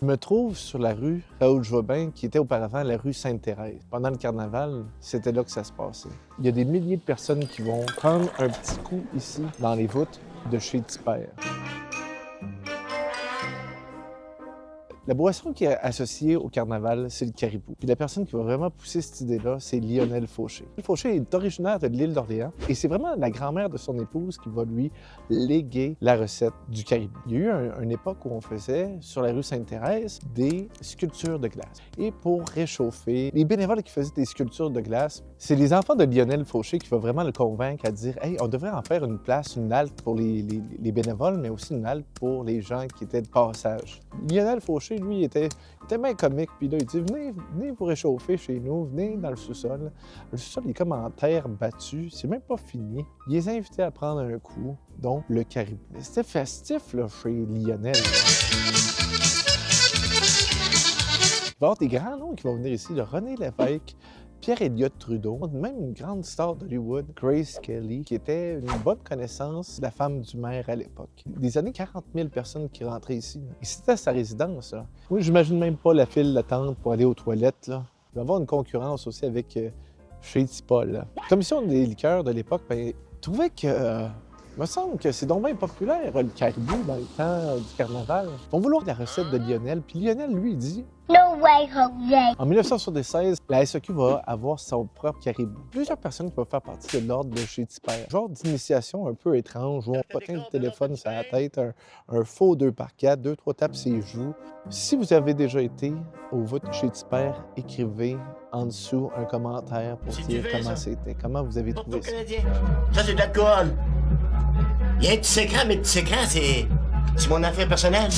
Je me trouve sur la rue Raoul-Joubin, qui était auparavant la rue Sainte-Thérèse. Pendant le carnaval, c'était là que ça se passait. Il y a des milliers de personnes qui vont prendre un petit coup ici, dans les voûtes de chez Tipper. La boisson qui est associée au carnaval, c'est le caribou. Puis la personne qui va vraiment pousser cette idée-là, c'est Lionel Fauché. Fauché est originaire de l'île d'Orléans et c'est vraiment la grand-mère de son épouse qui va lui léguer la recette du caribou. Il y a eu une époque où on faisait, sur la rue Sainte-Thérèse, des sculptures de glace. Et pour réchauffer, les bénévoles qui faisaient des sculptures de glace, c'est les enfants de Lionel Fauché qui va vraiment le convaincre à dire « Hey, on devrait en faire une place, une halte pour les bénévoles, mais aussi une halte pour les gens qui étaient de passage. » Lionel Fauché, lui, était bien comique. Puis là, il dit venez vous réchauffer chez nous, venez dans le sous-sol. Le sous-sol il est comme en terre battue, c'est même pas fini. Il les a invités à prendre un coup, donc le caribou. C'était festif là, chez Lionel. Il va y avoir des grands noms qui vont venir ici, de René Lévesque, Pierre Elliott Trudeau, même une grande star d'Hollywood, Grace Kelly, qui était une bonne connaissance de la femme du maire à l'époque. Des années, 40 000 personnes qui rentraient ici. Là. Et c'était sa résidence. Là. Oui, j'imagine même pas la file d'attente pour aller aux toilettes. Là. Il va y avoir une concurrence aussi avec chez Tipol. La commission des liqueurs de l'époque trouvait que... Il me semble que c'est donc bien populaire, le caribou, dans le temps du carnaval. On voulait la recette de Lionel, puis Lionel, lui, il dit No way, Jose! en 1976, la SAQ va avoir son propre caribou. Plusieurs personnes qui vont faire partie de l'ordre de chez Tipper. Genre d'initiation un peu étrange, où on potin le téléphone sur la tête, un faux 2x4, 2-3 tapes ses joues. Si vous avez déjà été au voûte chez Tipper, écrivez en dessous un commentaire pour dire comment c'était, comment vous avez trouvé ça. Ça, c'est de l'alcool. Il y a un petit secret, mais le petit secret, c'est mon affaire personnelle.